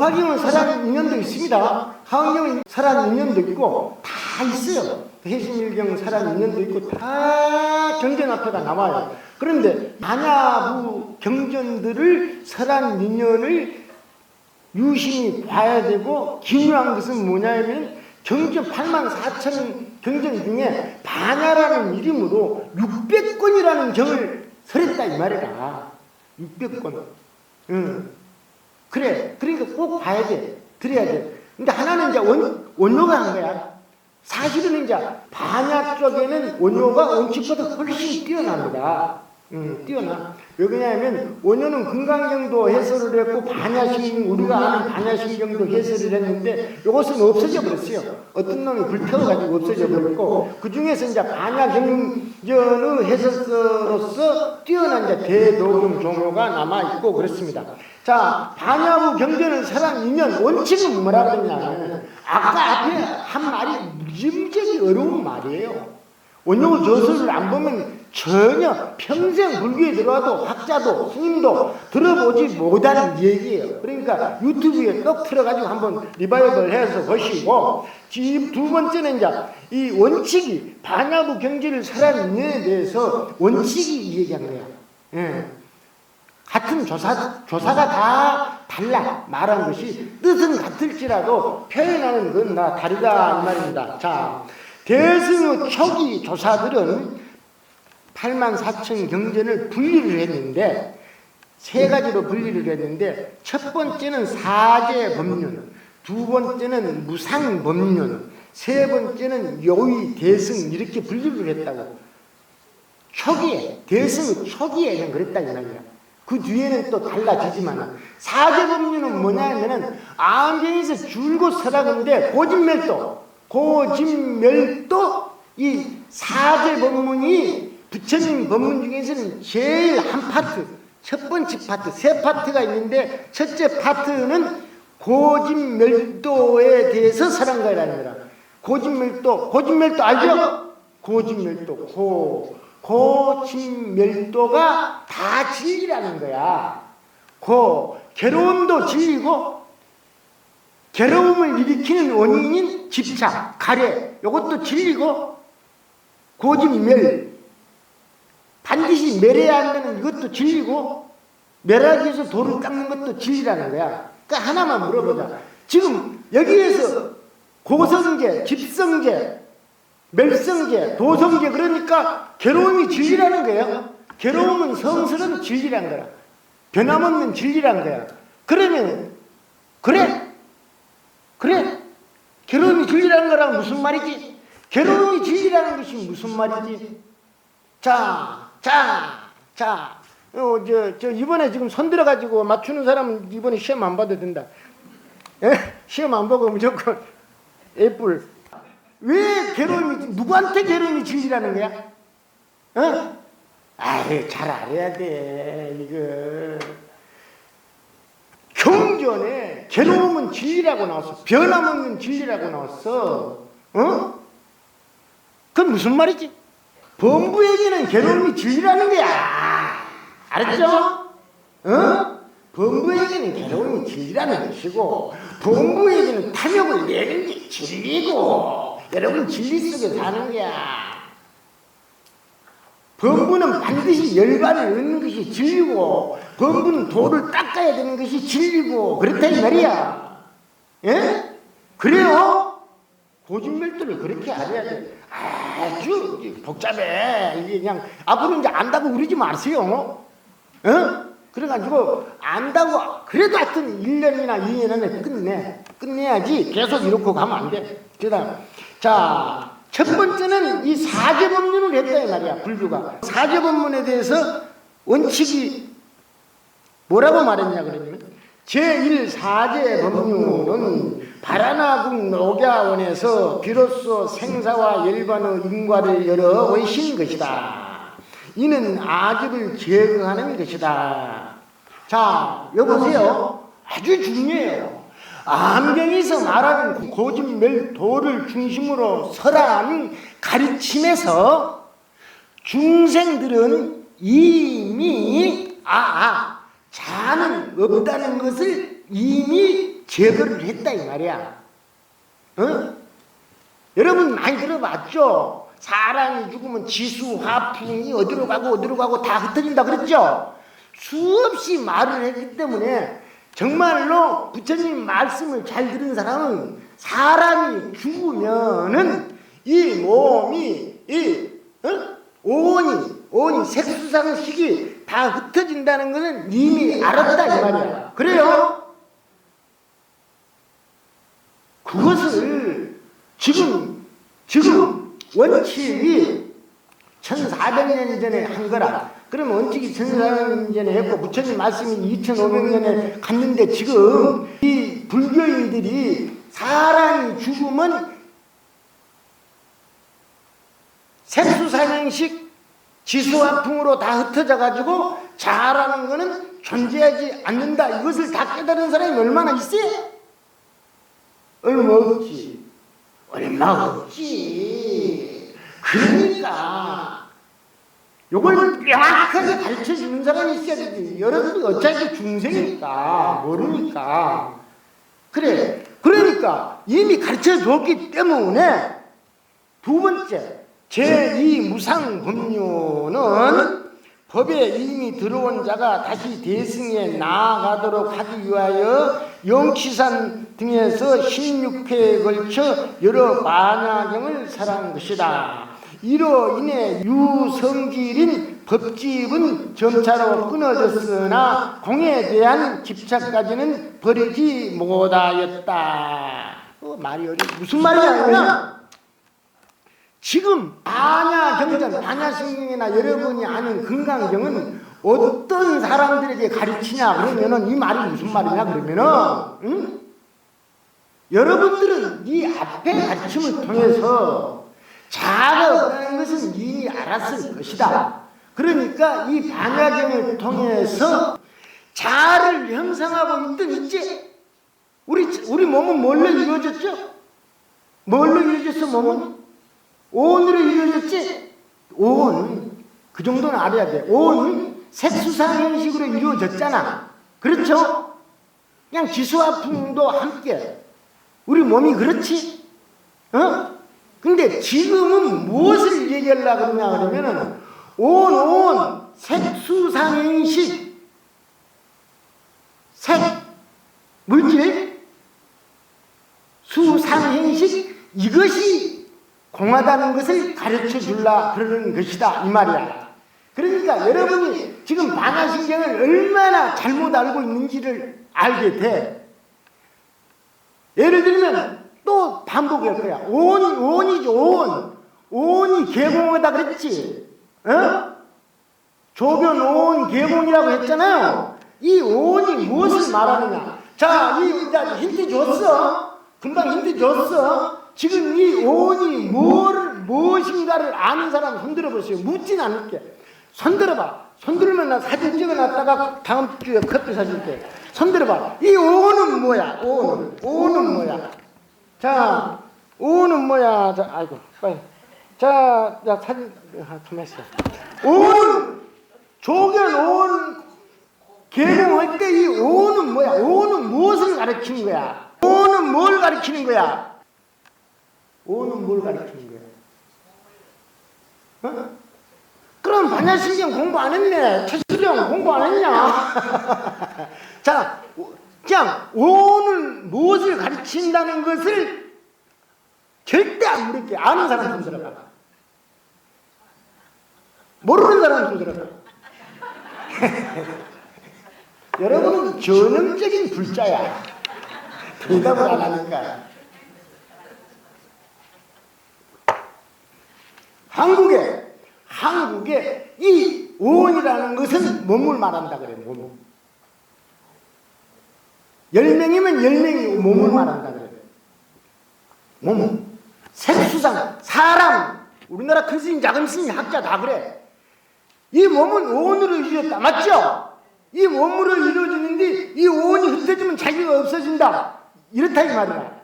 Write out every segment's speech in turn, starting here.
화경은 설한 인연도 있습니다. 화경은 설한 인연도 있고 다 있어요. 해신일경 설한 인연도 있고 다 경전 앞에가 나와요. 그런데 반야부 경전들을 설한 인연을 유심히 봐야 되고 중요한 것은 뭐냐면 경전 84,000 경전 중에 반야라는 이름으로 600권이라는 경을 설했다 이 말이다. 600권. 그래. 그러니까 꼭 봐야 돼. 들어야 돼. 근데 하나는 이제 원효가 한 거야. 사실은 이제 반야 쪽에는 원효가 원칙보다 훨씬 뛰어납니다. 뛰어나. 왜 그러냐면 원효는 금강경도 해설을 했고 반야신 우리가 아는 반야신경도 해설을 했는데 이것은 없어져 버렸어요. 어떤 놈이 불태워가지고 없어져 버렸고 그 중에서 이제 반야경전의 해설서로서 뛰어난 이제 대도금 종효가 남아 있고 그렇습니다. 자, 반야부 경전을 설한 인연 원칙은 뭐라 그러냐면 아까 앞에 한 말이 무지무지 어려운 말이에요. 원효 저서를 안 보면 전혀 평생 불교에 들어와도 학자도 스님도 들어보지 못하는 얘기예요. 그러니까 유튜브에 떡 틀어가지고 한번 리바이벌 해서 보시고 지금 두 번째는 이제 이 원칙이 반야부 경전을 설한 인연에 대해서 원칙이 얘기한 거야. 예. 같은 조사가 다 달라 말한 것이 뜻은 같을지라도 표현하는 건 다 다르다 이 말입니다. 자, 대승의 초기 조사들은 84,000 경전을 분리를 했는데 세 가지로 분리를 했는데 첫 번째는 사제법륜, 두 번째는 무상법륜, 세 번째는 요의 대승 이렇게 분리를 했다고. 초기에 대승의 초기에는 그랬다 이 말이야. 그 뒤에는 또 달라지지만 사제법륜은 뭐냐면은 안경에서 줄곧 서라는데 고진멸도 이 사제법문이 부처님 법문 중에서는 제일 한 파트, 첫 번째 파트, 세 파트가 있는데 첫째 파트는 고진멸도에 대해서 설한 거라는 거라. 고진멸도 알죠? 고진멸도가 다 진리라는 거야. 괴로움도 진리고 괴로움을 일으키는 원인인 집착, 가래 이것도 진리고 고진멸 반드시 멸해야 한다는 이것도 진리고 멸하기 위해서 돌을 닦는 것도 진리라는 거야. 그러니까 하나만 물어보자. 지금 여기에서 고성제, 집성제, 멸성제, 도성제 그러니까 괴로움이 진리라는 거예요. 괴로움은 성스러운 진리라는 거야. 변함없는 진리라는 거야. 그러면 그래 괴로움이 진리라는 거랑 무슨 말이지? 괴로움이 진리라는 것이 무슨 말이지? 이번에 지금 손 들어가지고 맞추는 사람은 이번에 시험 안 봐도 된다. 예? 시험 안 보고 무조건 A뿔. 왜 누구한테 괴로움이 진리라는 거야? 어? 아이, 잘 알아야 돼, 이거. 경전에 괴로움은 진리라고 나왔어. 변함없는 진리라고 나왔어. 어? 그건 무슨 말이지? 범부에게는 괴로움이 진리라는 거야. 알았죠? 어? 범부에게는 괴로움이 진리라는 것이고 범부에게는 탐욕을 내는 게 진리고 여러분 진리 속에 사는 거야. 범부는 반드시 열반을 얻는 것이 진리고 범부는 돌을 닦아야 되는 것이 진리고 그렇다 이 말이야. 예? 그래요? 고진멸도를 그렇게 알아야 돼. 아주 복잡해. 이게 그냥 앞으로 이제 안다고 그러지 마세요. 어? 그래가지고 안다고 그래도 하여튼 1년이나 2년 안에 끝내야지 계속 이렇게 가면 안 돼. 그다음 자, 첫 번째는 이 사제법문을 했다 이 말이야. 불교가 사제법문에 대해서 원칙이 뭐라고 말했냐 그러면 제1사제법문은 바라나국 녹야원에서 비로소 생사와 열반의 인과를 열어 오신 것이다. 이는 아집을 제거하는 것이다. 자, 여보세요. 아주 중요해요. 암경에서 말하는 고진멸도를 중심으로 설한 가르침에서 중생들은 이미 자는 없다는 것을 이미 제거를 했다 이 말이야. 어? 여러분 많이 들어봤죠? 사람이 죽으면 지수, 화풍이 어디로 가고 다 흩어진다 그랬죠? 수없이 말을 했기 때문에 정말로 부처님 말씀을 잘 들은 사람은 사람이 죽으면은 이 몸이 온이 색수상식이 다 흩어진다는 것은 이미 알았다 이 말이야. 그래요? 그것을 지금 원칙이 1400년 전에 한 거라. 그러면 원칙이 1400년 전에 했고 부처님 말씀이 2500년에 갔는데 지금 이 불교인들이 사람이 죽으면 색수상행식 지수화풍으로 다 흩어져 가지고 자아라는 것은 존재하지 않는다. 이것을 다 깨달은 사람이 얼마나 있어요? 얼마 없지. 얼마 없지. 그러니까 요걸 명확하게 가르쳐주는 사람이 있어야 되지. 여러분이 어차피 중생이니까 모르니까. 그래. 그러니까 이미 가르쳐줬기 때문에 두 번째 제2무상법료는 법에 이미 들어온 자가 다시 대승에 나아가도록 하기 위하여 영치산 등에서 16회에 걸쳐 여러 반야경을 설한 것이다. 이로 인해 유성질인 법집은 점차로 끊어졌으나 공에 대한 집착까지는 버리지 못하였다. 말이 무슨 말이냐면 지금 반야경전, 반야신경이나 여러분이 아는 금강경은 어떤 사람들에게 가르치냐 그러면은 이 말이 무슨 말이냐 그러면은 여러분들은 이 앞에 가르침을 통해서 자아가 없다는 것은 이미 알았을 것이다. 그러니까 이 반야경을 통해서 자아를 형성하고 있든 있지. 우리 몸은 뭘로 이루어졌죠? 뭘로 이루어졌어 몸은? 온으로 이루어졌지? 온. 그 정도는 알아야 돼. 온 색수상 형식으로 이루어졌잖아. 그렇죠? 그냥 지수화풍도 함께. 우리 몸이 그렇지? 근데 지금은 무엇을 얘기하려고 그러냐면은 온 색수상 형식. 색, 물질, 수상 형식, 이것이 공하다는 것을 가르쳐 줄라 그러는 것이다 이 말이야. 그러니까 여러분이 지금 반야신경을 얼마나 잘못 알고 있는지를 알게 돼. 예를 들면 또 반복할 거야. 온이죠. 온이 개공하다 그랬지. 조변 온 개공이라고 했잖아요. 이 온이 무엇을 말하느냐. 자, 힌트 줬어. 금방 힌트 줬어. 지금 이 온이 무엇인가를 아는 사람 손들어 보세요. 묻진 않을게. 손들어봐. 손들면 나 사진 찍어놨다가 다음 주에 커피 사줄게. 손들어봐. 이 온은 뭐야? 온은 뭐야? 자, 온은 뭐야? 자, 아이고, 빨리. 자, 사진 좀 했어. 온, 조견 온, 개공할 때 이 온은 뭐야? 온은 무엇을 가르치는 거야? 온은 뭘 가르치는 거야? 온은 뭘 가르치는 거야? 그럼 반야신경 공부 안 했네. 최수령 공부 안 했냐? 자, 그냥 온은 무엇을 가르친다는 것을 절대 안 물을게. 아는 사람 좀 들어가. 모르는 사람 좀 들어가. 여러분은 전형적인 불자야. 대답을 안 하니까. 한국에 이 온이라는 것은 몸을 말한다 그래. 몸. 10명이면 10명이 몸을 말한다 그래. 몸. 색수상, 사람, 우리나라 큰 스님, 작은 스님, 학자 다 그래. 이 몸은 온으로 이루어졌다. 맞죠? 이 몸으로 이루어지는데 이 온이 흩어지면 자기가 없어진다. 이렇다 이 말이야.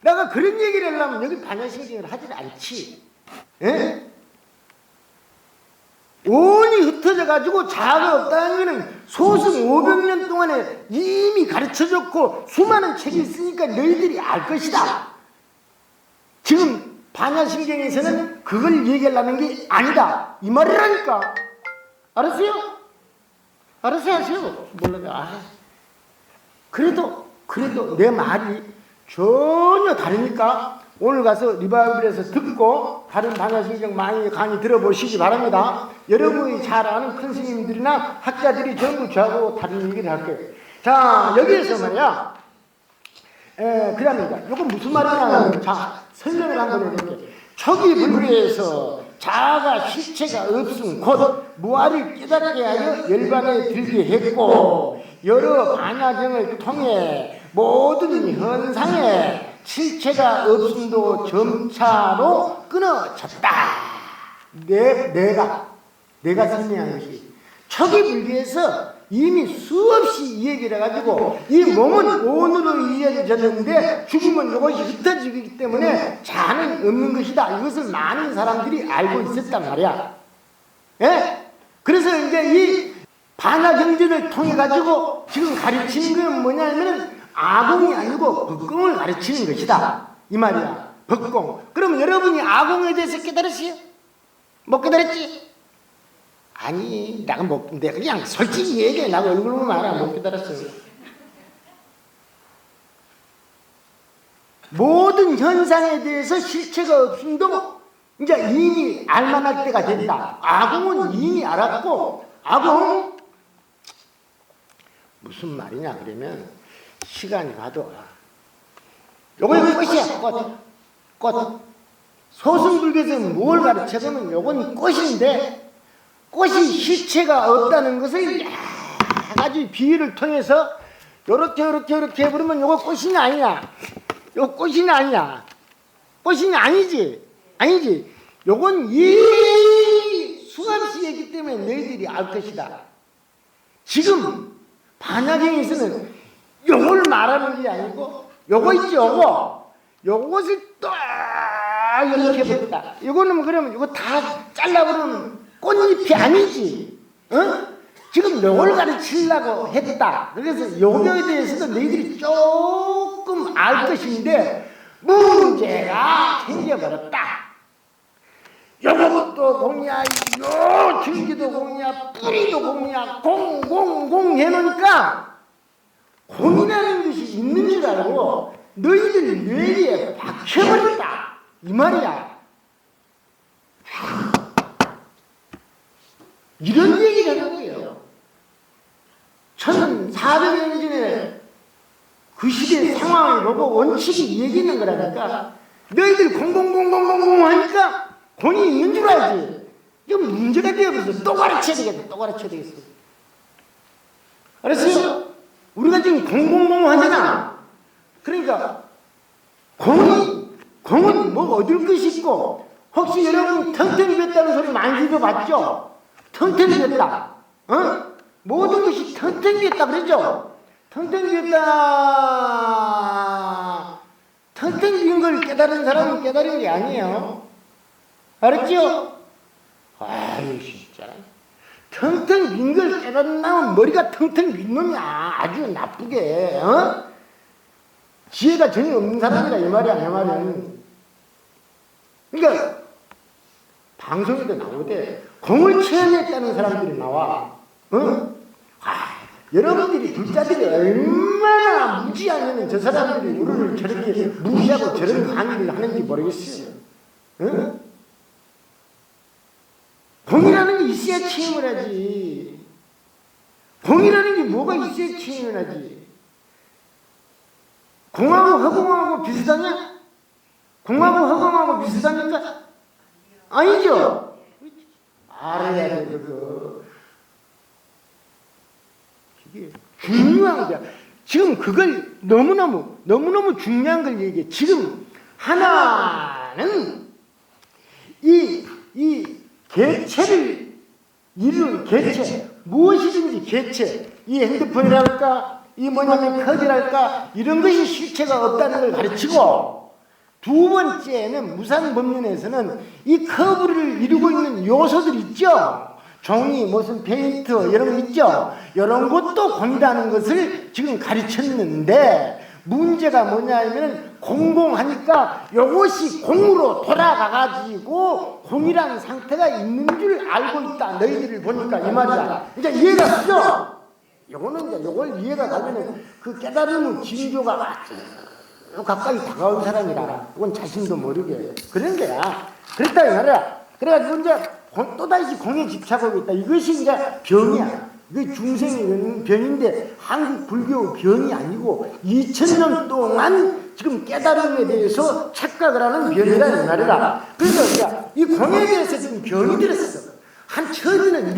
내가 그런 얘기를 하려면 여기 반야신경을 하질 않지. 온이 흩어져 가지고 자아가 없다는 것은 소승 500년 동안에 이미 가르쳐줬고 수많은 책이 있으니까 너희들이 알 것이다. 지금 반야신경에서는 그걸 얘기하려는 게 아니다 이 말이라니까. 알았어요? 알았어요? 하세요? 몰라요. 그래도 내 말이 전혀 다르니까 오늘 가서 리바이벌에서 듣고 다른 반야신경 많이 강의 들어보시기 바랍니다. 여러분이 잘 아는 큰 스님들이나 학자들이 전부 저하고 다른 얘기를 할 거예요. 자, 여기에서 말이야. 그 다음에 이건 무슨 말이냐. 자, 설명을 한번 해볼게요. 초기 불교에서 자아가 실체가 없음 곧 무아를 깨닫게 하여 열반에 들게 했고 여러 반야경을 통해 모든 현상에 실체가 없음도 점차로 끊어졌다. 내가 설명한 것이 초기 불교에서 이미 수없이 이 얘기를 해가지고 이 몸은 온으로 이어졌는데 죽으면 이것이 흩어지기 때문에 자는 없는 것이다. 이것을 많은 사람들이 알고 있었단 말이야. 예? 그래서 이제 이 반야경전을 통해 가지고 지금 가르치는 건 뭐냐면 아공이 아니고 법공을 가르치는 것이다 이 말이야. 법공. 그럼 여러분이 아공에 대해서 깨달았어요? 못 깨달았지? 아니 내가 그냥 솔직히 얘기해. 나가 얼굴 보면 알아. 못 깨달았어요. 모든 현상에 대해서 실체가 없음도 이제 이미 알만할 때가 된다. 아공은 이미 알았고 아공 무슨 말이냐 그러면 시간이 가도 요건 꽃이야. 꽃. 소승불교에서는 뭘 가르쳐주면 요건 꽃인데 꽃이 실체가 없다는 것을 여러 가지 비유를 통해서 요렇게 해버리면 요거 꽃이냐 아니냐. 요거 꽃이냐 아니냐. 꽃이냐 아니지. 요건 이 수감시 얘기 때문에 너희들이 알 것이다. 지금 반야경에서는 요걸 말하는 게 아니고 요거 있죠. 요것을 딱 이렇게 해버렸다. 요거는 그러면 요거 다 잘라버리면 꽃잎이 아니지. 지금 요걸 가르치려고 했다. 그래서 요거에 대해서도 너희들이 조금 알 것인데 문제가 생겨버렸다. 요것도 공이야, 요 줄기도 공이야, 뿌리도 공이야, 공 해놓으니까 공이라는 것이 있는 줄 알고 너희들 뇌리에 박혀버렸다 이 말이야. 이런 얘기를 하는 거예요. 1400년 전에 그 시대의 상황을 보고 원칙이 얘기하는 거라니까. 너희들 공공공공공공 하니까 공이 있는 줄 알지. 이거 문제가 되어버렸어. 또 가르쳐야 되겠어. 알았어요? 우리가 지금 공공공 하잖아. 그러니까 공은 뭐 얻을 것이 있고, 혹시 여러분 텅텅 비었다는 소리 많이 들어봤죠? 텅텅 비었다. 모든 것이 텅텅 비었다 그랬죠? 텅텅 비었다. 텅텅 비은 걸 깨달은 사람은 깨달은 게 아니에요. 알았죠? 아유 진짜 텅텅 빈 걸 깨달으면 머리가 텅텅 빈 놈이야. 아주 나쁘게. 지혜가 전혀 없는 사람이다 이 말이야. 내 말은. 그러니까 방송에도 나오대 공을 체험했다는 사람들이 나와. 여러분들이 둘자들이 얼마나 무지하면 저 사람들이 우리를 저렇게 무시하고 저런 강의를 하는지 모르겠어요. 공이라는 게 있어야 체험을 하지. 공이라는 게 뭐가 있어야 체험을 하지. 공하고 허공하고 비슷하냐? 공하고 허공하고 비슷합니까? 아니죠? 알아야 돼, 그거. 이게 중요한 거야. 지금 그걸 너무너무 중요한 걸 얘기해. 지금 하나는 이 개체를 이루는 개체, 무엇이든지 개체, 이 핸드폰이랄까, 이 뭐냐면 컵이랄까, 이런 것이 실체가 없다는 걸 가르치고, 두 번째는 무상법륜에서는 이 컵을 이루고 있는 요소들 있죠? 종이 무슨 페인트 이런 거 있죠. 이런 것도 공이라는 것을 지금 가르쳤는데 문제가 뭐냐면 공공하니까 이것이 공으로 돌아가가지고 공이라는 상태가 있는 줄 알고 있다. 너희들을 보니까 이 말이야. 이제 이해가 가죠? 요거는 이제 요걸 이해가 가면은 그 깨달음의 징조가 아주 가까이 다가온 사람이라. 그건 자신도 모르게 그런 거야. 그랬다 이 말이야. 그래가지고 이제 또다시 공에 집착하고 있다. 이것이 이제 병이야. 이게 중생의 병인데 한국 불교 병이 아니고 2000년 동안 지금 깨달음에 대해서 착각을 하는 병이라는 말이라. 그래서 이제 이 공에 대해서 지금 병이 들었어. 한 처지는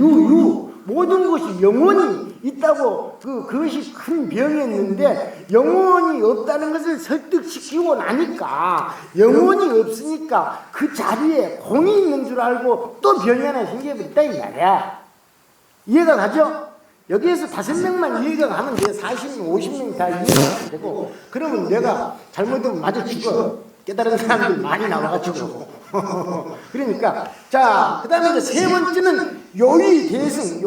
모든 것이 영원히 있다고 그것이 큰 병이었는데 영원히 없다는 것을 설득시키고 나니까 영원히 없으니까 그 자리에 공이 있는 줄 알고 또 병이 하나 생겨버렸다 이 말이야. 이해가 가죠? 여기에서 5명만 이해가 가면 돼. 40명, 50명 다 이해가 안 되고 그러면 내가 잘못하면 맞아 죽어. 깨달은 사람들 많이 나와가지고 그러니까 자 그 다음에 이제 세 번째는 요의 대승.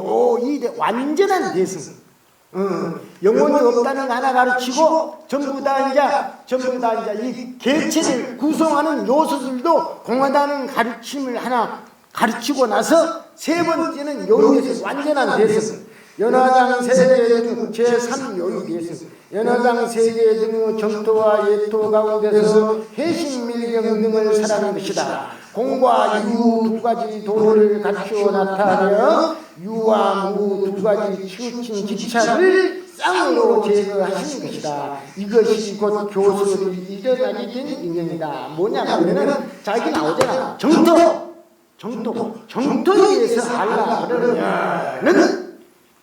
완전한 대승. 영혼이 없다는 거 하나 가르치고 전부 다 이제 이 개체를 구성하는 요소들도 공하다는 가르침을 하나 가르치고 나서 세 번째는 요의 대승. 완전한 대승. 연화장 세계 등 제3 요의 대승. 연화장 세계 등의 정토와 예토 가운데서 해신밀경 등을 살아낸 것이다. 공과 유 두 가지 도를 갖추어 나타내어 유와 무 두 가지 치우친 집착을 쌍으로 제거하신 것이다. 이것이 곧 교수를 이전하게 된 인연이다. 뭐냐면은 자기 나오잖아. 정토에 의해서 알라는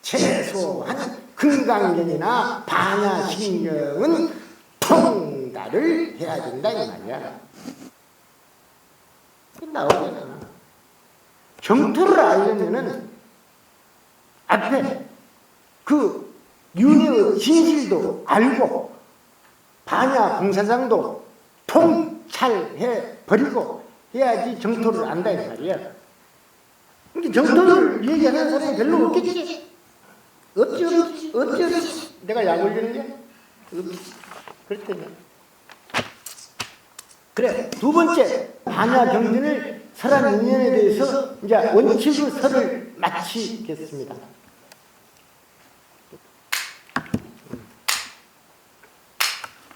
최소한 금강경이나 반야신경은 통달을 해야 된다 이 말이야. 나오잖아. 정토를 알려면은 앞에 그 윤회의 진실도 알고 반야 공사장도 통찰해 버리고 해야지 정토를 안다 이 말이야. 근데 정토를 얘기하는 사람이 별로 없겠지. 어찌 내가 약 올리는데? 그렇다면 그래. 두 번째 반야 경전을 설한 인연에 대해서 이제 원칙의 설을 마치겠습니다.